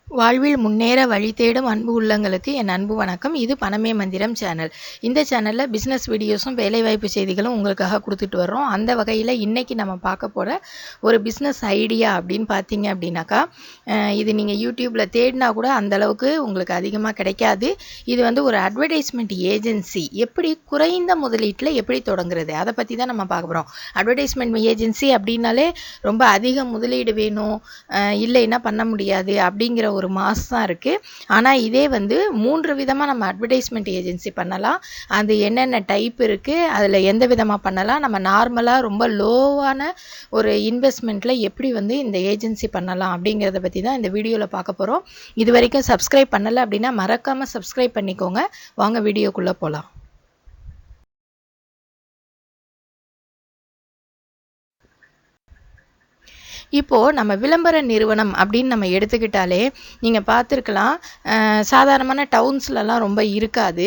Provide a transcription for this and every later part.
வாழ்வில் முன்னேற வழி தேடும் அன்பு உள்ளங்களுக்கு என் அன்பு வணக்கம். இது பணமே மந்திரம் சேனல். இந்த சேனலில் பிஸ்னஸ் வீடியோஸும் வேலைவாய்ப்பு செய்திகளும் உங்களுக்காக கொடுத்துட்டு வர்றோம். அந்த வகையில் இன்றைக்கி நம்ம பார்க்க போகிற ஒரு பிஸ்னஸ் ஐடியா அப்படின்னு பார்த்தீங்க அப்படின்னாக்கா, இது நீங்கள் யூடியூப்பில் தேடினா கூட அந்தளவுக்கு உங்களுக்கு அதிகமாக கிடைக்காது. இது வந்து ஒரு அட்வர்டைஸ்மெண்ட் ஏஜென்சி. எப்படி குறைந்த முதலீட்டில் எப்படி தொடங்குறது, அதை பற்றி தான் நம்ம பார்க்க போகிறோம். அட்வர்டைஸ்மெண்ட் ஏஜென்சி அப்படின்னாலே ரொம்ப அதிக முதலீடு வேணும், இல்லைன்னா பண்ண முடியாது அப்படிங்கிற ஒரு மாஸ் தான் இருக்குது. ஆனால் இதே வந்து 3 விதமாக நம்ம அட்வர்டைஸ்மெண்ட் ஏஜென்சி பண்ணலாம். அது என்னென்ன டைப் இருக்குது, அதில் எந்த விதமாக பண்ணலாம், நம்ம நார்மலாக ரொம்ப லோவான ஒரு இன்வெஸ்ட்மெண்ட்டில் எப்படி வந்து இந்த ஏஜென்சி பண்ணலாம் அப்படிங்கிறத பற்றி தான் இந்த வீடியோவில் பார்க்க போகிறோம். இது வரைக்கும் சப்ஸ்கிரைப் பண்ணலை அப்படின்னா மறக்காமல் சப்ஸ்கிரைப் பண்ணிக்கோங்க. வாங்க வீடியோக்குள்ளே போகலாம். இப்போது நம்ம விளம்பர நிறுவனம் அப்படின்னு நம்ம எடுத்துக்கிட்டாலே நீங்கள் பார்த்துருக்கலாம், சாதாரணமான டவுன்ஸ்லலாம் ரொம்ப இருக்காது,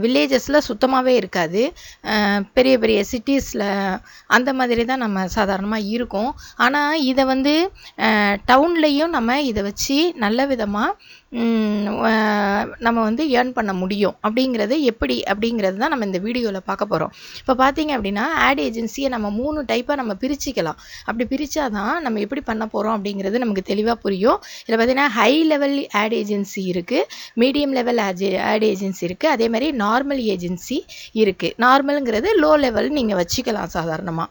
வில்லேஜஸில் சுத்தமாகவே இருக்காது, பெரிய பெரிய சிட்டிஸில் அந்த மாதிரி தான் நம்ம சாதாரணமாக இருக்கும். ஆனால் இதை வந்து டவுன்லேயும் நம்ம இதை வச்சு நல்ல விதமாக நம்ம வந்து ஏர்ன் பண்ண முடியும். அப்படிங்கிறது எப்படி அப்படிங்கிறது தான் நம்ம இந்த வீடியோவில் பார்க்க போகிறோம். இப்போ பார்த்தீங்க அப்படின்னா, ஆட் ஏஜென்சியை நம்ம 3 டைப்பாக நம்ம பிரிச்சுக்கலாம். அப்படி பிரித்தாதான் நம்ம எப்படி பண்ண போகிறோம் அப்படிங்கிறது நமக்கு தெளிவாக புரியும். இதில் பார்த்தீங்கன்னா ஹை லெவல் ஆட் ஏஜென்சி இருக்குது, மீடியம் லெவல் ஆட் ஏஜென்சி இருக்குது, அதே மாதிரி நார்மல் ஏஜென்சி இருக்குது. நார்மலுங்கிறது லோ லெவல் நீங்கள் வச்சுக்கலாம் சாதாரணமாக.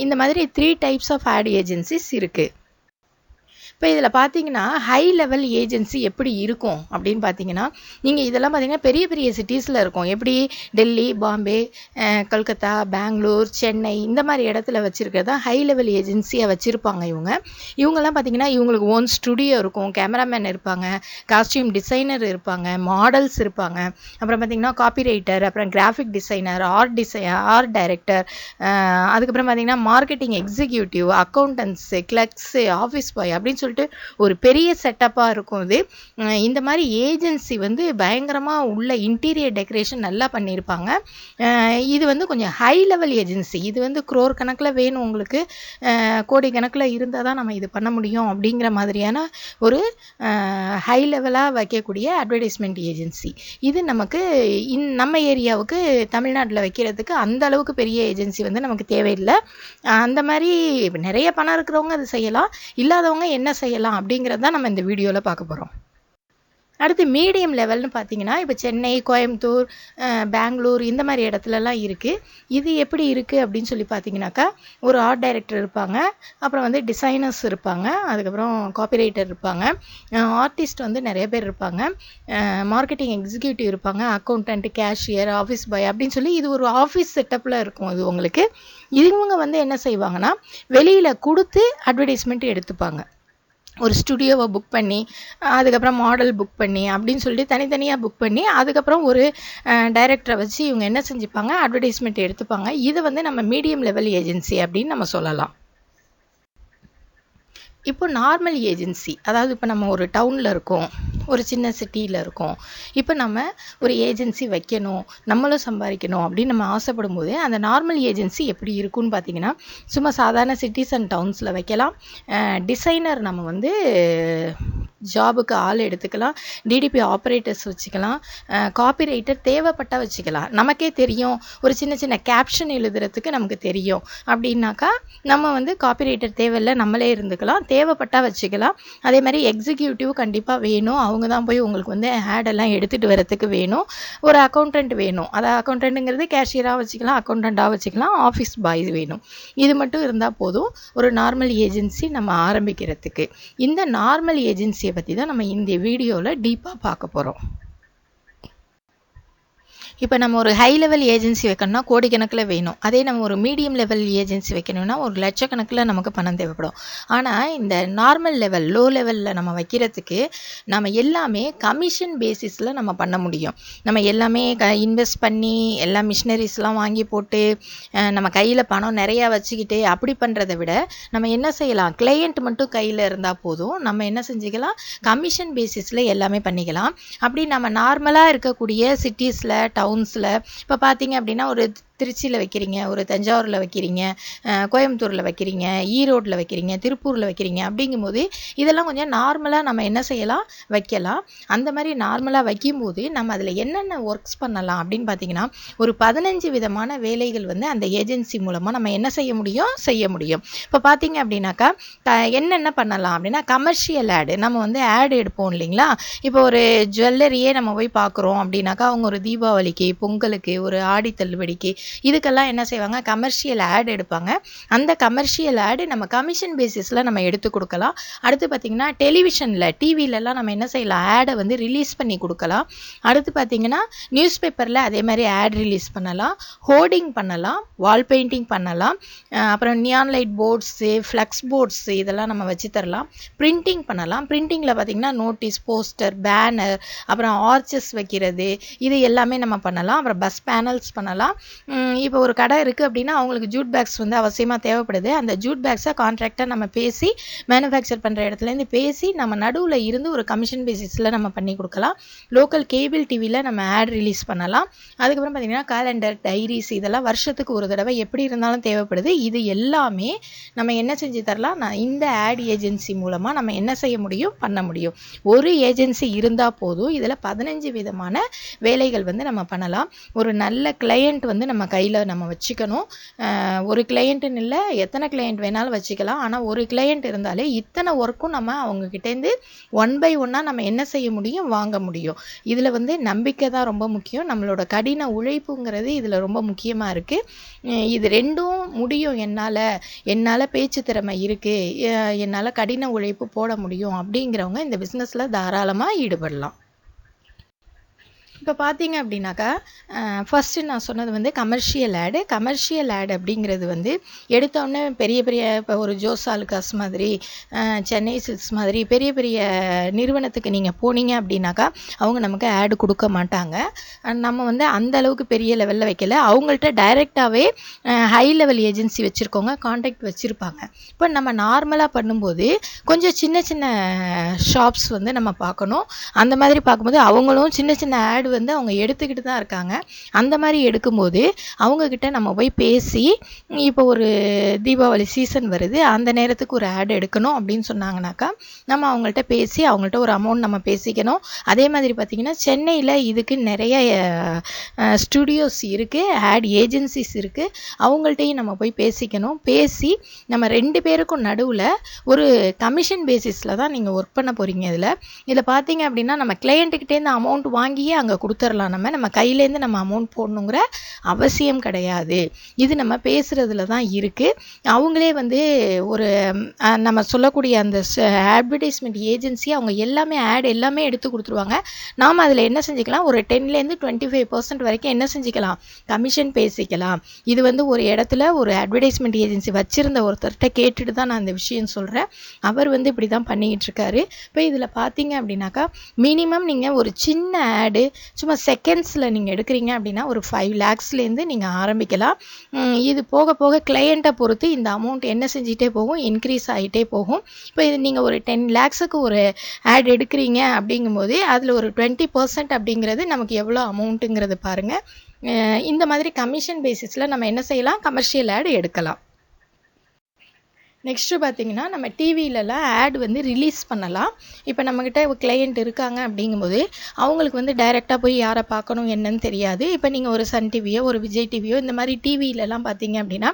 இந்த மாதிரி 3 டைப்ஸ் ஆஃப் ஆட் ஏஜென்சிஸ் இருக்குது. இப்போ இதில் பார்த்தீங்கன்னா ஹை லெவல் ஏஜென்சி எப்படி இருக்கும் அப்படின்னு பார்த்தீங்கன்னா, நீங்கள் இதெல்லாம் பார்த்தீங்கன்னா பெரிய பெரிய சிட்டிஸில் இருக்கும். எப்படி டெல்லி, பாம்பே, கல்கத்தா, பெங்களூர், சென்னை இந்த மாதிரி இடத்துல வச்சுருக்கிறது தான் ஹை லெவல் ஏஜென்சியாக வச்சுருப்பாங்க. இவங்கெல்லாம் பார்த்தீங்கன்னா இவங்களுக்கு ஓன் ஸ்டுடியோ இருக்கும், கேமராமேன் இருப்பாங்க, காஸ்டியூம் டிசைனர் இருப்பாங்க, மாடல்ஸ் இருப்பாங்க, அப்புறம் பார்த்தீங்கன்னா காப்பி ரைட்டர், அப்புறம் கிராஃபிக் டிசைனர், ஆர்ட் டைரக்டர், அதுக்கப்புறம் பார்த்தீங்கன்னா marketing executive, accountants, கிளர்க்ஸு, office boy அப்படின்னு சொல்லிட்டு ஒரு பெரிய செட்டப்பாக இருக்கும். இது இந்த மாதிரி ஏஜென்சி வந்து பயங்கரமாக உள்ள இன்டீரியர் டெக்கரேஷன் நல்லா பண்ணியிருப்பாங்க. இது வந்து கொஞ்சம் ஹை லெவல் ஏஜென்சி. இது வந்து குரோர் கணக்கில் வேணும், உங்களுக்கு கோடி கணக்கில் இருந்தால் தான் நம்ம இது பண்ண முடியும் அப்படிங்கிற மாதிரியான ஒரு ஹை லெவலாக வைக்கக்கூடிய அட்வர்டைஸ்மெண்ட் ஏஜென்சி. இது நமக்கு நம்ம ஏரியாவுக்கு தமிழ்நாட்டில் வைக்கிறதுக்கு அந்த அளவுக்கு பெரிய ஏஜென்சி வந்து நமக்கு தேவையில்லை. அந்த மாதிரி நிறைய பணம் இருக்கிறவங்க அது செய்யலாம், இல்லாதவங்க என்ன செய்யலாம் அப்படிங்கிறது தான் நம்ம இந்த வீடியோவில் பார்க்க போகிறோம். அடுத்து மீடியம் லெவல்னு பார்த்தீங்கன்னா, இப்போ சென்னை, கோயம்புத்தூர், பெங்களூர் இந்த மாதிரி இடத்துலலாம் இருக்குது. இது எப்படி இருக்குது அப்படின்னு சொல்லி பார்த்தீங்கன்னாக்கா, ஒரு ஆர்ட் டைரக்டர் இருப்பாங்க, அப்புறம் வந்து டிசைனர்ஸ் இருப்பாங்க, அதுக்கப்புறம் காப்பி ரைட்டர் இருப்பாங்க, ஆர்டிஸ்ட் வந்து நிறைய பேர் இருப்பாங்க, மார்க்கெட்டிங் எக்ஸிக்யூட்டிவ் இருப்பாங்க, அக்கௌண்டன்ட், கேஷியர், ஆஃபீஸ் பாய் அப்படின்னு சொல்லி இது ஒரு ஆஃபீஸ் செட்டப்பில் இருக்கும். இது உங்களுக்கு இவங்க வந்து என்ன செய்வாங்கன்னா, வெளியில் கொடுத்து அட்வர்டைஸ்மெண்ட் எடுத்துப்பாங்க. ஒரு ஸ்டுடியோவை புக் பண்ணி, அதுக்கப்புறம் மாடல் புக் பண்ணி அப்படின்னு சொல்லிட்டு தனித்தனியாக புக் பண்ணி, அதுக்கப்புறம் ஒரு டைரக்டரை வச்சு இவங்க என்ன செஞ்சுப்பாங்க, அட்வர்டைஸ்மெண்ட் எடுத்துப்பாங்க. இதை வந்து நம்ம மீடியம் லெவல் ஏஜென்சி அப்படின்னு நம்ம சொல்லலாம். இப்போ நார்மல் ஏஜென்சி, அதாவது இப்போ நம்ம ஒரு டவுனில் இருக்கோம், ஒரு சின்ன சிட்டியில் இருக்கோம், இப்போ நம்ம ஒரு ஏஜென்சி வைக்கணும், நம்மளும் சம்பாதிக்கணும் அப்படின்னு நம்ம ஆசைப்படும் போது அந்த நார்மல் ஏஜென்சி எப்படி இருக்குன்னு பார்த்தீங்கன்னா, சும்மா சாதாரண சிட்டிஸ் அண்ட் டவுன்ஸில் வைக்கலாம். டிசைனர் நம்ம வந்து ஜாபுக்கு ஆள் எடுத்துக்கலாம், டிடிபி ஆப்ரேட்டர்ஸ் வச்சுக்கலாம், காப்பி ரைட்டர் தேவைப்பட்டால் வச்சுக்கலாம். நமக்கே தெரியும், ஒரு சின்ன சின்ன கேப்ஷன் எழுதுறதுக்கு நமக்கு தெரியும் அப்படின்னாக்கா நம்ம வந்து காப்பி ரைட்டர் தேவையில்லை, நம்மளே இருந்துக்கலாம், தேவைப்பட்டால் வச்சுக்கலாம். அதே மாதிரி எக்ஸிக்யூட்டிவ் கண்டிப்பாக வேணும், அவங்க தான் போய் உங்களுக்கு வந்து ஆடெல்லாம் எடுத்துகிட்டு வரத்துக்கு வேணும். ஒரு அக்கௌண்டன்ட் வேணும், அதாவது அக்கௌண்டன்ட்டுங்கிறது கேஷியராக வச்சுக்கலாம், அக்கௌண்டண்ட்டாக வச்சுக்கலாம், ஆஃபீஸ் பாய் வேணும். இது மட்டும் இருந்தால் போதும் ஒரு நார்மல் ஏஜென்சி நம்ம ஆரம்பிக்கிறதுக்கு. இந்த நார்மல் ஏஜென்சியை பற்றி தான் நம்ம இந்த வீடியோவில் டீப்பாக பார்க்க போகிறோம். இப்போ நம்ம ஒரு ஹை லெவல் ஏஜென்சி வைக்கணும்னா கோடிக்கணக்கில் வேணும். அதே நம்ம ஒரு மீடியம் லெவல் ஏஜென்சி வைக்கணும்னா ஒரு லட்சக்கணக்கில் நமக்கு பணம் தேவைப்படும். ஆனால் இந்த நார்மல் லெவல், லோ லெவலில் நம்ம வைக்கிறதுக்கு நம்ம எல்லாமே கமிஷன் பேசிஸில் நம்ம பண்ண முடியும். நம்ம எல்லாமே இன்வெஸ்ட் பண்ணி எல்லா மிஷினரிஸ்லாம் வாங்கி போட்டு நம்ம கையில் பணம் நிறையா வச்சுக்கிட்டு அப்படி பண்ணுறதை விட நம்ம என்ன செய்யலாம், கிளையண்ட் மட்டும் கையில் இருந்தால் போதும், நம்ம என்ன செஞ்சுக்கலாம், கமிஷன் பேசிஸில் எல்லாமே பண்ணிக்கலாம். அப்படி நம்ம நார்மலாக இருக்கக்கூடிய சிட்டிஸில், டவுன்ஸில் இப்போ பார்த்தீங்க அப்படின்னா ஒரு திருச்சியில் வைக்கிறீங்க, ஒரு தஞ்சாவூரில் வைக்கிறீங்க, கோயம்புத்தூரில் வைக்கிறீங்க, ஈரோட்டில் வைக்கிறீங்க, திருப்பூரில் வைக்கிறீங்க. அப்படிங்கும்போது இதெல்லாம் கொஞ்சம் நார்மலாக நம்ம என்ன செய்யலாம், வைக்கலாம். அந்த மாதிரி நார்மலாக வைக்கும்போது நம்ம அதில் என்னென்ன ஒர்க்ஸ் பண்ணலாம் அப்படின்னு பார்த்தீங்கன்னா, ஒரு 15 விதமான வேலைகள் வந்து அந்த ஏஜென்சி மூலமாக நம்ம என்ன செய்ய முடியும். இப்போ பார்த்தீங்க அப்படின்னாக்கா என்னென்ன பண்ணலாம் அப்படின்னா, கமர்ஷியல் ஆடு, நம்ம வந்து ஆடு எடுப்போம் இல்லைங்களா. இப்போ ஒரு ஜுவல்லரியே நம்ம போய் பார்க்குறோம் அப்படின்னாக்கா, அவங்க ஒரு தீபாவளிக்கு, பொங்கலுக்கு, ஒரு ஆடி தள்ளுபடிக்கு, இதுக்கெல்லாம் என்ன செய்வாங்க, கமர்ஷியல் ஆடு எடுப்பாங்க. அந்த கமர்ஷியல் ஆடு நம்ம கமிஷன் பேசிஸில் நம்ம எடுத்து கொடுக்கலாம். அடுத்து பார்த்தீங்கன்னா டெலிவிஷனில், டிவிலெலாம் நம்ம என்ன செய்யலாம், ஆடை வந்து ரிலீஸ் பண்ணி கொடுக்கலாம். அடுத்து பார்த்தீங்கன்னா நியூஸ் பேப்பரில் அதே மாதிரி ஆட் ரிலீஸ் பண்ணலாம், ஹோர்டிங் பண்ணலாம், வால் பெயிண்டிங் பண்ணலாம், அப்புறம் neon light boards, flux boards, இதெல்லாம் நம்ம வச்சு தரலாம். பிரிண்டிங் பண்ணலாம். பிரிண்டிங்கில் பார்த்தீங்கன்னா நோட்டீஸ், போஸ்டர், பேனர், அப்புறம் ஆர்ச்சஸ் வைக்கிறது, இது எல்லாமே நம்ம பண்ணலாம். அப்புறம் பஸ் பேனல்ஸ் பண்ணலாம். இப்போ ஒரு கடை இருக்குது அப்படின்னா அவங்களுக்கு ஜூட் பேக்ஸ் வந்து அவசியமாக தேவைப்படுது. அந்த ஜூட் பேக்ஸை கான்ட்ராக்டாக நம்ம பேசி, மேனுஃபேக்சர் பண்ணுற இடத்துலேருந்து பேசி நம்ம நடுவில் இருந்து ஒரு கமிஷன் பேசிஸில் நம்ம பண்ணி கொடுக்கலாம். லோக்கல் கேபிள் டிவியில் நம்ம ஆட் ரிலீஸ் பண்ணலாம். அதுக்கப்புறம் பார்த்தீங்கன்னா கேலண்டர், டைரிஸ், இதெல்லாம் வருஷத்துக்கு ஒரு தடவை எப்படி இருந்தாலும் தேவைப்படுது. இது எல்லாமே நம்ம என்ன செஞ்சு தரலாம், இந்த ஆட் ஏஜென்சி மூலமாக நம்ம என்ன செய்ய முடியும், பண்ண முடியும். ஒரு ஏஜென்சி இருந்தால் போதும். இதில் 15 விதமான வேலைகள் வந்து நம்ம பண்ணலாம். ஒரு நல்ல கிளையண்ட் வந்து நம்ம கையில் நம்ம வச்சுக்கணும். ஒரு கிளையண்ட்டுன்னு இல்லை, எத்தனை கிளையண்ட் வேணாலும் வச்சுக்கலாம். ஆனால் ஒரு கிளையண்ட் இருந்தாலே இத்தனை ஒர்க்கும் நம்ம அவங்கக்கிட்டேருந்து 1 by 1 நம்ம என்ன செய்ய முடியும், வாங்க முடியும். இதில் வந்து நம்பிக்கை தான் ரொம்ப முக்கியம். நம்மளோட கடின உழைப்புங்கிறது இதில் ரொம்ப முக்கியமாக இருக்குது. இது ரெண்டும் முடியும். என்னால் பேச்சு திறமை இருக்குது, என்னால் கடின உழைப்பு போட முடியும் அப்படிங்கிறவங்க இந்த பிஸ்னஸில் தாராளமாக ஈடுபடலாம். இப்போ பார்த்தீங்க அப்படின்னாக்கா, ஃபஸ்ட்டு நான் சொன்னது வந்து கமர்ஷியல் ஆடு அப்படிங்கிறது வந்து எடுத்தோடனே பெரிய இப்போ ஒரு ஜோஸ் ஆலுகாஸ் மாதிரி, சென்னை சில்க்ஸ் மாதிரி பெரிய பெரிய நிறுவனத்துக்கு நீங்கள் போனீங்க அப்படின்னாக்கா அவங்க நமக்கு ஆடு கொடுக்க மாட்டாங்க. நம்ம வந்து அந்த அளவுக்கு பெரிய லெவலில் வைக்கல. அவங்கள்ட்ட டைரெக்டாகவே ஹை லெவல் ஏஜென்சி வச்சுருக்கோங்க, கான்டாக்ட் வச்சுருப்பாங்க. இப்போ நம்ம நார்மலாக பண்ணும்போது கொஞ்சம் சின்ன சின்ன ஷாப்ஸ் வந்து நம்ம பார்க்கணும். அந்த மாதிரி பார்க்கும்போது அவங்களும் சின்ன சின்ன ஆடு வந்து அவங்க எடுத்துக்கிட்டு தான் இருக்காங்க. அந்த மாதிரி எடுக்கும்போது அவங்கக்கிட்ட நம்ம போய் பேசி, இப்போ ஒரு தீபாவளி சீசன் வருது, அந்த நேரத்துக்கு ஒரு ஆட் எடுக்கணும் அப்படின்னு சொன்னாங்கனாக்கா நம்ம அவங்கள்ட்ட பேசி அவங்கள்ட்ட ஒரு அமௌண்ட் நம்ம பேசிக்கணும். அதே மாதிரி பார்த்திங்கன்னா சென்னையில் இதுக்கு நிறைய ஸ்டுடியோஸ் இருக்குது, ஆட் ஏஜென்சிஸ் இருக்குது. அவங்கள்ட்டையும் நம்ம போய் பேசிக்கணும். பேசி நம்ம 2 பேருக்கும் நடுவில் ஒரு கமிஷன் பேசிஸில் தான் நீங்கள் ஒர்க் பண்ண போகிறீங்க. இதில் பார்த்தீங்க அப்படின்னா நம்ம கிளையண்ட்டுக்கிட்டேருந்து அமௌண்ட் வாங்கியே அங்கே கொடுத்துடலாம். நம்ம கையிலேருந்து நம்ம அமௌண்ட் போடணுங்கிற அவசியம் கிடையாது. இது நம்ம பேசுகிறதுல தான் இருக்குது. அவங்களே வந்து ஒரு நம்ம சொல்லக்கூடிய அந்த அட்வர்டைஸ்மெண்ட் ஏஜென்சி அவங்க எல்லாமே ஆட் எல்லாமே எடுத்து கொடுத்துருவாங்க. நாம் அதில் என்ன செஞ்சுக்கலாம், ஒரு 10லேருந்து 25% வரைக்கும் என்ன செஞ்சுக்கலாம், கமிஷன் பேசிக்கலாம். இது வந்து ஒரு இடத்துல ஒரு அட்வர்டைஸ்மெண்ட் ஏஜென்சி வச்சுருந்த ஒருத்தர்கிட்ட கேட்டுட்டு தான் நான் இந்த விஷயம் சொல்கிறேன். அவர் வந்து இப்படி தான் பண்ணிக்கிட்டு இருக்காரு. இப்போ இதில் பார்த்தீங்க அப்படின்னாக்கா மினிமம் நீங்கள் ஒரு சின்ன ஆடு சும்மா செகண்ட்ஸில் நீங்கள் எடுக்கிறீங்க அப்படின்னா ஒரு 5 lakhsலேருந்து நீங்கள் ஆரம்பிக்கலாம். இது போக போக கிளையண்ட்டை பொறுத்து இந்த அமௌண்ட் என்ன செஞ்சிட்டே போகும், இன்க்ரீஸ் ஆகிட்டே போகும். இப்போ இது நீங்கள் ஒரு 10 lakhsக்கு ஒரு ஆட் எடுக்கிறீங்க அப்படிங்கும்போது அதில் ஒரு 20% அப்படிங்கிறது நமக்கு எவ்வளோ அமௌண்ட்டுங்கிறது பாருங்கள். இந்த மாதிரி கமிஷன் பேசிஸில் நம்ம என்ன செய்யலாம், கமர்ஷியல் ஆட் எடுக்கலாம். நெக்ஸ்ட்டு பார்த்தீங்கன்னா நம்ம டிவிலலாம் ஆட் வந்து ரிலீஸ் பண்ணலாம். இப்போ நம்மக்கிட்ட ஒரு கிளையண்ட் இருக்காங்க அப்படிங்கும்போது அவங்களுக்கு வந்து டைரெக்டாக போய் யாரை பார்க்கணும் என்னன்னு தெரியாது. இப்போ நீங்கள் ஒரு சன் டிவியோ ஒரு விஜய் டிவியோ இந்த மாதிரி டிவிலலாம் பார்த்தீங்க அப்படின்னா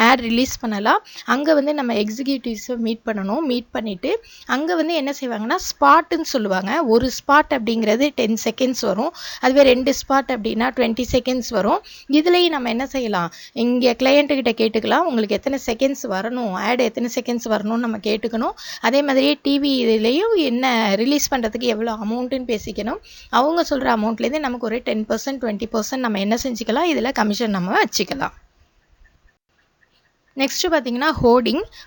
ஆட் ரிலீஸ் பண்ணலாம். அங்கே வந்து நம்ம எக்ஸிக்யூட்டிவ்ஸை மீட் பண்ணணும். மீட் பண்ணிவிட்டு அங்கே வந்து என்ன செய்வாங்கன்னா ஸ்பாட்டுன்னு சொல்லுவாங்க. ஒரு ஸ்பாட் அப்படிங்கிறது 10 seconds வரும். அதுவே 2 ஸ்பாட் அப்படின்னா 20 seconds வரும். இதுலேயும் நம்ம என்ன செய்யலாம், இங்கே கிளையண்ட்டுக்கிட்ட கேட்டுக்கலாம், உங்களுக்கு எத்தனை செகண்ட்ஸ் வரணும், ஆட் எத்தனை செகண்ட்ஸ் வரணும்னு நம்ம கேட்டுக்கணும். அதே மாதிரியே டிவி இதுலேயும் என்ன ரிலீஸ் பண்ணுறதுக்கு எவ்வளோ அமௌண்ட்டுன்னு பேசிக்கணும். அவங்க சொல்கிற அமௌண்ட்லேருந்து நமக்கு ஒரு 10% 20% நம்ம என்ன செஞ்சுக்கலாம், இதில் கமிஷன் நம்ம வச்சுக்கலாம். நெக்ஸ்ட்டு பார்த்தீங்கன்னா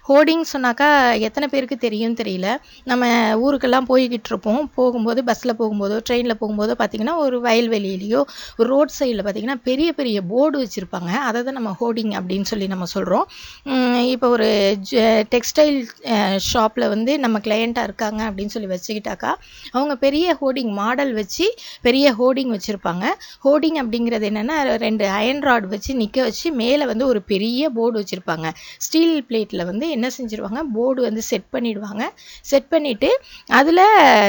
ஹோர்டிங் சொன்னாக்கா எத்தனை பேருக்கு தெரியும் தெரியல. நம்ம ஊருக்கெல்லாம் போய்கிட்டு இருப்போம். போகும்போது பஸ்ஸில் போகும்போதோ ட்ரெயினில் போகும்போதோ பார்த்தீங்கன்னா ஒரு வயல்வெளியிலையோ ஒரு ரோட் சைடில் பார்த்தீங்கன்னா பெரிய பெரிய போர்டு வச்சுருப்பாங்க. அதை தான் நம்ம ஹோர்டிங் அப்படின்னு சொல்லி நம்ம சொல்கிறோம். இப்போ ஒரு டெக்ஸ்டைல் ஷாப்பில் வந்து நம்ம கிளையண்ட்டாக இருக்காங்க அப்படின்னு சொல்லி வச்சுக்கிட்டாக்கா அவங்க பெரிய ஹோர்டிங் மாடல் வச்சு பெரிய ஹோர்டிங் வச்சுருப்பாங்க. ஹோர்டிங் அப்படிங்கிறது என்னென்னா 2 அயன் ராட் வச்சு நிற்க வச்சு மேலே வந்து ஒரு பெரிய போர்டு வச்சுருப்பாங்க. ஸ்டீல் பிளேட்டில் வந்து என்ன செஞ்சுருவாங்க, போர்டு வந்து செட் பண்ணிடுவாங்க. செட் பண்ணிவிட்டு அதில்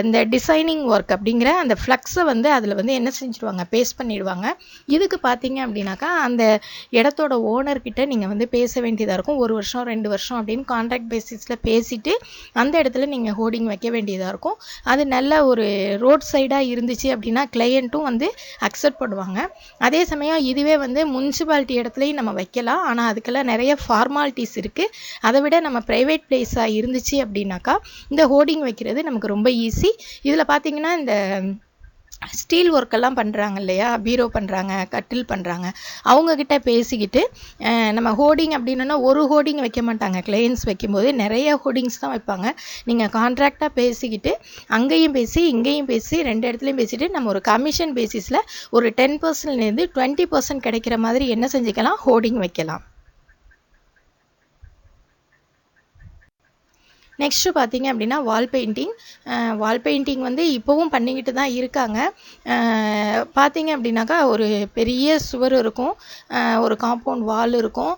இந்த டிசைனிங் ஒர்க் அப்படிங்கிற அந்த ஃப்ளக்ஸை வந்து அதில் வந்து என்ன செஞ்சுருவாங்க, பேஸ்ட் பண்ணிடுவாங்க. இதுக்கு பார்த்தீங்க அப்படின்னாக்கா அந்த இடத்தோட ஓனர்கிட்ட நீங்கள் வந்து பேச வேண்டியதாக இருக்கும். 1 வருஷம் 2 வருஷம் அப்படின்னு கான்ட்ராக்ட் பேசிஸில் பேசிட்டு அந்த இடத்துல நீங்கள் ஹோர்டிங் வைக்க வேண்டியதாக இருக்கும். அது நல்ல ஒரு ரோட் சைடாக இருந்துச்சு அப்படின்னா கிளையண்ட்டும் வந்து அக்செப்ட் பண்ணுவாங்க. அதே சமயம் இதுவே வந்து முனிசிபாலிட்டி இடத்துலையும் நம்ம வைக்கலாம். ஆனால் அதுக்கெல்லாம் நிறைய ஃபார்மாலிட்டிஸ் இருக்குது. அதை விட நம்ம ப்ரைவேட் பிளேஸாக இருந்துச்சு அப்படின்னாக்கா இந்த ஹோர்டிங் வைக்கிறது நமக்கு ரொம்ப ஈஸி. இதில் பார்த்தீங்கன்னா இந்த ஸ்டீல் ஒர்க்கெல்லாம் பண்ணுறாங்க இல்லையா, பீரோ பண்ணுறாங்க, கட்டில் பண்ணுறாங்க, அவங்கக்கிட்ட பேசிக்கிட்டு நம்ம ஹோர்டிங் அப்படின்னா ஒரு ஹோர்டிங் வைக்க மாட்டாங்க. கிளையன்ஸ் வைக்கும்போது நிறைய ஹோர்டிங்ஸ் தான் வைப்பாங்க. நீங்கள் கான்ட்ராக்டாக பேசிக்கிட்டு அங்கேயும் பேசி இங்கேயும் பேசி 2 இடத்துலையும் பேசிட்டு நம்ம ஒரு கமிஷன் பேசிஸில் ஒரு 10%லேருந்து 20% கிடைக்கிற மாதிரி என்ன செஞ்சுக்கலாம், ஹோர்டிங் வைக்கலாம். நெக்ஸ்ட்டு பார்த்தீங்க அப்படின்னா வால் பெயிண்டிங் வந்து இப்போவும் பண்ணிக்கிட்டு தான் இருக்காங்க. பார்த்தீங்க அப்படின்னாக்கா ஒரு பெரிய சுவர் இருக்கும், ஒரு காம்பவுண்ட் வால் இருக்கும்,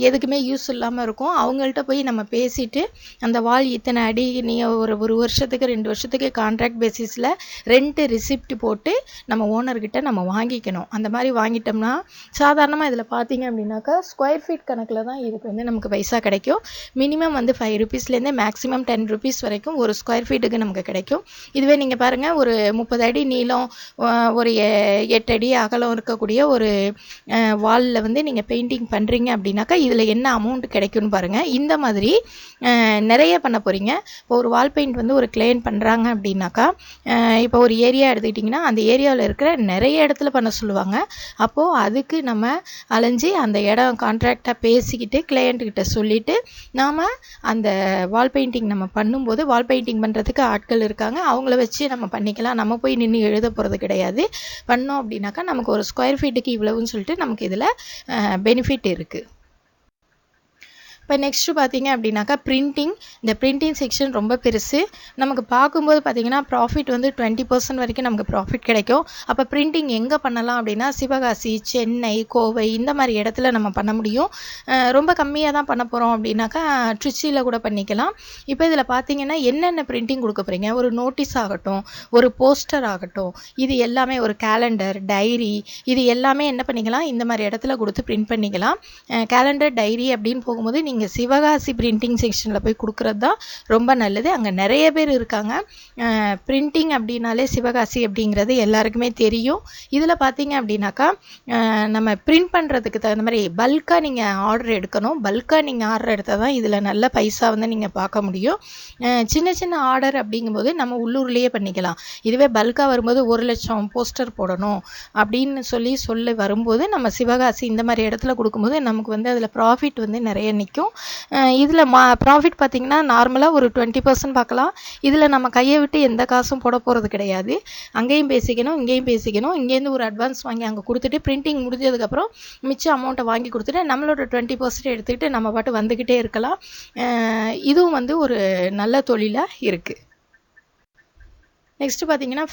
எதுக்குமே யூஸ் இல்லாமல் இருக்கும். அவங்கள்ட்ட போய் நம்ம பேசிட்டு அந்த வால் இத்தனை அடி நீங்கள் ஒரு வருஷத்துக்கு 2 வருஷத்துக்கு கான்ட்ராக்ட் பேசிஸில் ரெண்ட்டு ரிசிப்ட் போட்டு நம்ம ஓனர்கிட்ட நம்ம வாங்கிக்கணும். அந்த மாதிரி வாங்கிட்டோம்னா சாதாரணமாக இதில் பார்த்தீங்க அப்படின்னாக்கா ஸ்கொயர் ஃபீட் கணக்கில் தான் இதுக்கு வந்து நமக்கு பைசா கிடைக்கும். மினிமம் வந்து 5 ரூபீஸ்லேருந்து மேக்ஸிமம் 10 ரூபீஸ் வரைக்கும் ஒரு ஸ்கொயர் ஃபீட்டுக்கு நமக்கு கிடைக்கும். இதுவே நீங்கள் பாருங்கள், ஒரு 30 அடி நீளம் ஒரு 8 அடி அகலம் இருக்கக்கூடிய ஒரு வாலில் வந்து நீங்கள் பெயிண்டிங் பண்ணுறீங்க அப்படின்னாக்கா இதில் என்ன அமௌண்ட் கிடைக்கும்னு பாருங்கள். இந்த மாதிரி நிறைய பண்ண போகிறீங்க. இப்போ ஒரு வால் பெயிண்ட் வந்து ஒரு கிளையண்ட் பண்ணுறாங்க அப்படின்னாக்கா இப்போ ஒரு ஏரியா எடுத்துக்கிட்டிங்கன்னா அந்த ஏரியாவில் இருக்கிற நிறைய இடத்துல பண்ண சொல்லுவாங்க. அப்போது அதுக்கு நம்ம அலைஞ்சி அந்த இடம் கான்ட்ராக்டாக பேசிக்கிட்டு கிளையண்ட்டுக்கிட்ட சொல்லிவிட்டு நாம் அந்த வால் பெயிண்டிங் நம்ம பண்ணும்போது வால் பெயிண்டிங் பண்ணுறதுக்கு ஆட்கள் இருக்காங்க, அவங்கள வச்சு நம்ம பண்ணிக்கலாம். நம்ம போய் நின்று எழுத போகிறது கிடையாது. பண்ணோம் அப்படின்னாக்கா நமக்கு ஒரு ஸ்கொயர் ஃபீட்டுக்கு இவ்வளவுன்னு சொல்லிட்டு நமக்கு இதில் பெனிஃபிட் இருக்குது. இப்போ நெக்ஸ்ட்டு பார்த்தீங்க அப்படின்னாக்கா இந்த பிரிண்டிங் செக்ஷன் ரொம்ப பெருசு. நமக்கு பார்க்கும்போது பார்த்தீங்கன்னா ப்ராஃபிட் வந்து 20% வரைக்கும் நமக்கு ப்ராஃபிட் கிடைக்கும். அப்போ பிரிண்டிங் எங்கே பண்ணலாம் அப்படின்னா சிவகாசி, சென்னை, கோவை இந்த மாதிரி இடத்துல நம்ம பண்ண முடியும். ரொம்ப கம்மியாக தான் பண்ண போகிறோம் அப்படின்னாக்கா ட்ரிச்சியில் கூட பண்ணிக்கலாம். இப்போ இதில் பார்த்தீங்கன்னா என்னென்ன பிரிண்டிங் கொடுக்க போகிறீங்க, ஒரு நோட்டீஸ் ஆகட்டும், ஒரு போஸ்டர் ஆகட்டும், இது எல்லாமே ஒரு கேலண்டர், டைரி, இது எல்லாமே என்ன பண்ணிக்கலாம், இந்த மாதிரி இடத்துல கொடுத்து பிரிண்ட் பண்ணிக்கலாம். கேலண்டர், டைரி அப்படின்னு போகும்போது நீங்கள் சிவகாசி பிரிண்டிங் செக்ஷனில் போய் கொடுக்குறது தான் ரொம்ப நல்லது. அங்கே நிறைய பேர் இருக்காங்க. பிரிண்டிங் அப்படின்னாலே சிவகாசி அப்படிங்கிறது எல்லாருக்குமே தெரியும். இதில் பார்த்தீங்க அப்படின்னாக்கா நம்ம பிரிண்ட் பண்ணுறதுக்கு தகுந்த மாதிரி பல்காக நீங்கள் ஆர்டர் எடுக்கணும். பல்காக நீங்கள் ஆர்டர் எடுத்தால் தான் இதில் நல்ல பைசா வந்து நீங்கள் பார்க்க முடியும். சின்ன சின்ன ஆர்டர் அப்படிங்கும்போது நம்ம உள்ளூர்லேயே பண்ணிக்கலாம். இதுவே பல்காக வரும்போது 1 லட்சம் போஸ்டர் போடணும் அப்படின்னு சொல்லி வரும்போது நம்ம சிவகாசி இந்த மாதிரி இடத்துல கொடுக்கும்போது நமக்கு வந்து அதில் ப்ராஃபிட் வந்து நிறைய நிற்கும். இதில் ப்ராஃபிட் பார்த்திங்கன்னா நார்மலாக ஒரு 20% பார்க்கலாம். இதில் நம்ம கையை விட்டு எந்த காசும் போட போகிறது கிடையாது. அங்கேயும் பேசிக்கணும், இங்கேயும் பேசிக்கணும். இங்கேருந்து ஒரு அட்வான்ஸ் வாங்கி அங்கே கொடுத்துட்டு பிரிண்டிங் முடிஞ்சதுக்கப்புறம் மிச்ச அமௌண்ட்டை வாங்கி கொடுத்துட்டு நம்மளோட 20% எடுத்துக்கிட்டு நம்ம பாட்டு வந்துக்கிட்டே இருக்கலாம். இதுவும் வந்து ஒரு நல்ல தொழிலாக இருக்குது. நெக்ஸ்ட்டு பார்த்தீங்கன்னா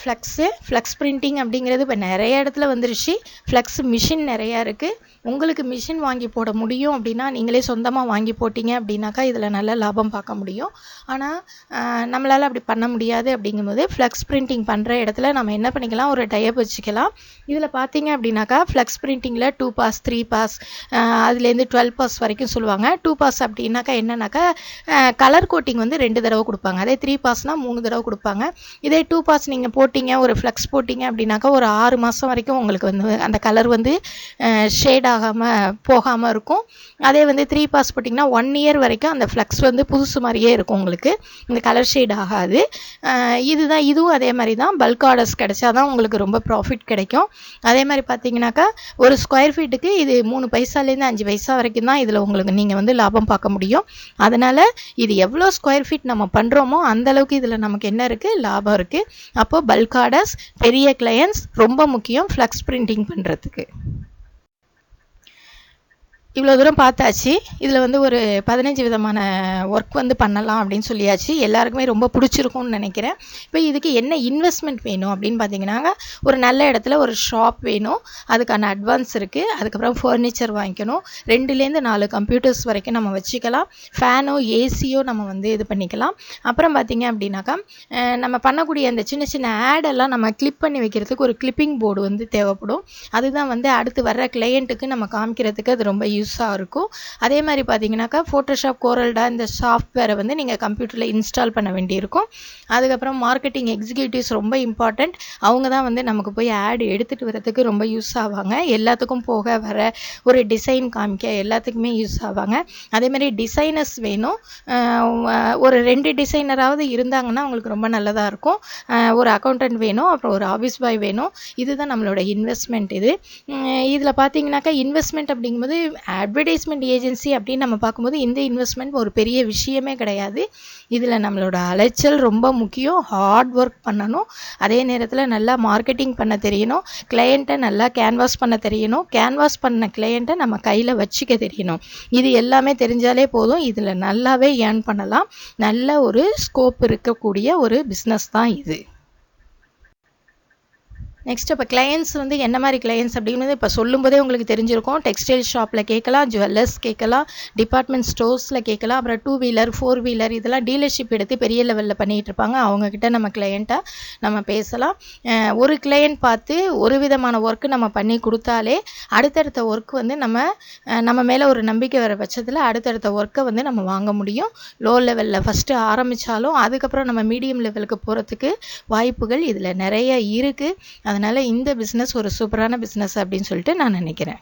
ஃப்ளக்ஸ் பிரிண்டிங் அப்படிங்கிறது இப்போ நிறைய இடத்துல வந்துருச்சு. ஃப்ளக்ஸ் மிஷின் நிறையா இருக்குது. உங்களுக்கு மிஷின் வாங்கி போட முடியும் அப்படின்னா நீங்களே சொந்தமாக வாங்கி போட்டிங்க அப்படின்னாக்கா இதில் நல்ல லாபம் பார்க்க முடியும். ஆனால் நம்மளால் அப்படி பண்ண முடியாது. அப்படிங்கும்போது ஃப்ளக்ஸ் பிரிண்டிங் பண்ணுற இடத்துல நம்ம என்ன பண்ணிக்கலாம், ஒரு டைப் வச்சுக்கலாம். இதில் பார்த்தீங்க அப்படின்னாக்கா ஃப்ளக்ஸ் பிரிண்டிங்கில் 2 பாஸ் 3 பாஸ் அதுலேருந்து 12 பாஸ் வரைக்கும் சொல்லுவாங்க. 2 பாஸ் அப்படின்னாக்கா என்னன்னாக்கா கலர் கோட்டிங் வந்து 2 தடவை கொடுப்பாங்க. அதே 3 பாஸ்னால் 3 தடவை கொடுப்பாங்க. இதே 2 பாஸ் நீங்கள் போட்டிங்க, ஒரு ஃப்ளக்ஸ் போட்டிங்க அப்படின்னாக்கா ஒரு 6 மாதம் வரைக்கும் உங்களுக்கு வந்து அந்த கலர் வந்து ஷேட் போகாமல் இருக்கும். அதே வந்து 3 பாஸ் போட்டிங்கன்னா 1 இயர் வரைக்கும் அந்த ஃப்ளக்ஸ் வந்து புதுசு மாதிரியே இருக்கும், உங்களுக்கு இந்த கலர் ஷேட் ஆகாது. இதுவும் அதே மாதிரி தான். பல்க் ஆர்டர்ஸ் கிடைச்சா தான் உங்களுக்கு ரொம்ப ப்ராஃபிட் கிடைக்கும். அதே மாதிரி பார்த்தீங்கன்னாக்கா ஒரு ஸ்கொயர் ஃபீட்டுக்கு இது 3 பைசாலேருந்து 5 பைசா வரைக்கும் தான் இதில் உங்களுக்கு நீங்கள் வந்து லாபம் பார்க்க முடியும். அதனால் இது எவ்வளோ ஸ்கொயர் ஃபீட் நம்ம பண்ணுறோமோ அந்தளவுக்கு இதில் நமக்கு என்ன இருக்குது, லாபம் இருக்குது. அப்போது பல்க் ஆர்டர்ஸ், பெரிய கிளையன்ட்ஸ் ரொம்ப முக்கியம் ஃப்ளக்ஸ் பிரிண்டிங் பண்ணுறதுக்கு. இவ்வளோ தூரம் பார்த்தாச்சு. இதில் வந்து ஒரு 15 விதமான ஒர்க் வந்து பண்ணலாம் அப்படின்னு சொல்லியாச்சு. எல்லாருக்குமே ரொம்ப பிடிச்சிருக்கும்னு நினைக்கிறேன். இப்போ இதுக்கு என்ன இன்வெஸ்ட்மெண்ட் வேணும் அப்படின்னு பார்த்தீங்கன்னாங்க, ஒரு நல்ல இடத்துல ஒரு ஷாப் வேணும். அதுக்கான அட்வான்ஸ் இருக்குது. அதுக்கப்புறம் ஃபர்னிச்சர் வாங்கிக்கணும். 2லேருந்து 4 கம்ப்யூட்டர்ஸ் வரைக்கும் நம்ம வச்சுக்கலாம். ஃபேனோ ஏசியோ நம்ம வந்து இது பண்ணிக்கலாம். அப்புறம் பார்த்தீங்க அப்படின்னாக்கா நம்ம பண்ணக்கூடிய அந்த சின்ன சின்ன ஆடெல்லாம் நம்ம கிளிப் பண்ணி வைக்கிறதுக்கு ஒரு கிளிப்பிங் போர்டு வந்து தேவைப்படும். அதுதான் வந்து அடுத்து வர்ற கிளையண்ட்டுக்கு நம்ம காமிக்கிறதுக்கு அது ரொம்ப யூஸாக இருக்கும். அதே மாதிரி பார்த்தீங்கன்னாக்கா ஃபோட்டோஷாப், கோரல்டா இந்த சாஃப்ட்வேரை வந்து நீங்கள் கம்ப்யூட்டரில் இன்ஸ்டால் பண்ண வேண்டியிருக்கும். அதுக்கப்புறம் மார்க்கெட்டிங் எக்ஸிக்யூட்டிவ்ஸ் ரொம்ப இம்பார்ட்டண்ட். அவங்க தான் வந்து நமக்கு போய் ஆட் எடுத்துகிட்டு வரதுக்கு ரொம்ப யூஸ் ஆவாங்க. எல்லாத்துக்கும் போக வர ஒரு டிசைன் காமிக்க எல்லாத்துக்குமே யூஸ் ஆவாங்க. அதேமாதிரி டிசைனர்ஸ் வேணும். ஒரு 2 டிசைனராவது இருந்தாங்கன்னா உங்களுக்கு ரொம்ப நல்லதாக இருக்கும். ஒரு அக்கௌண்டன்ட் வேணும், அப்புறம் ஒரு ஆஃபீஸ் பாய் வேணும். இதுதான் நம்மளோட இன்வெஸ்ட்மெண்ட். இதில் பார்த்தீங்கன்னாக்கா இன்வெஸ்ட்மெண்ட் அப்படிங்கும்போது அட்வர்டைஸ்மெண்ட் ஏஜென்சி அப்படின்னு நம்ம பார்க்கும்போது இந்த இன்வெஸ்ட்மெண்ட் ஒரு பெரிய விஷயமே கிடையாது. இதில் நம்மளோட அலைச்சல் ரொம்ப முக்கியம். ஹார்ட் ஒர்க் பண்ணணும். அதே நேரத்தில் நல்லா மார்க்கெட்டிங் பண்ண தெரியணும். கிளையண்ட்டை நல்லா கேன்வாஸ் பண்ண தெரியணும். கேன்வாஸ் பண்ண கிளையண்ட்டை நம்ம கையில் வச்சுக்க தெரியணும். இது எல்லாமே தெரிஞ்சாலே போதும். இதில் நல்லாவே ஏர்ன் பண்ணலாம். நல்ல ஒரு ஸ்கோப் இருக்கக்கூடிய ஒரு பிஸ்னஸ் தான் இது. நெக்ஸ்ட் இப்போ கிளையன்ட்ஸ் வந்து என்ன மாதிரி கிளையன்ட்ஸ் அப்படிங்கிறது இப்போ சொல்லும்போதே உங்களுக்கு தெரிஞ்சிருக்கும். டெக்ஸ்டைல் ஷாப்பில் கேட்கலாம், ஜுவல்லர்ஸ் கேட்கலாம், டிபார்ட்மெண்ட் ஸ்டோர்ஸில் கேட்கலாம், அப்புறம் 2 வீலர் 4 வீலர் இதெல்லாம் டீலர்ஷிப் எடுத்து பெரிய லெவலில் பண்ணிகிட்டு இருப்பாங்க. அவங்கக்கிட்ட நம்ம கிளையண்ட்டாக நம்ம பேசலாம். ஒரு கிளையண்ட் பார்த்து ஒரு விதமான ஒர்க்கு நம்ம பண்ணி கொடுத்தாலே அடுத்தடுத்த ஒர்க் வந்து நம்ம மேலே ஒரு நம்பிக்கை வர பட்சத்தில் அடுத்தடுத்த ஒர்க்கை வந்து நம்ம வாங்க முடியும். லோ லெவலில் ஃபஸ்ட்டு ஆரம்பித்தாலும் அதுக்கப்புறம் நம்ம மீடியம் லெவலுக்கு போகிறதுக்கு வாய்ப்புகள் இதில் நிறைய இருக்குது. அதனால் இந்த பிஸ்னஸ் ஒரு சூப்பரான பிஸ்னஸ் அப்படின்னு சொல்லிட்டு நான் நினைக்கிறேன்.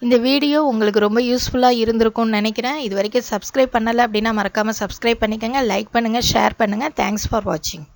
இந்த வீடியோ உங்களுக்கு ரொம்ப யூஸ்ஃபுல்லாக இருந்திருக்கும்னு நினைக்கிறேன். இது வரைக்கும் சப்ஸ்கிரைப் பண்ணலை அப்படின்னா மறக்காமல் சப்ஸ்கிரைப் பண்ணிக்கோங்க. லைக் பண்ணுங்கள், ஷேர் பண்ணுங்கள். தேங்க்ஸ் ஃபார் வாட்சிங்.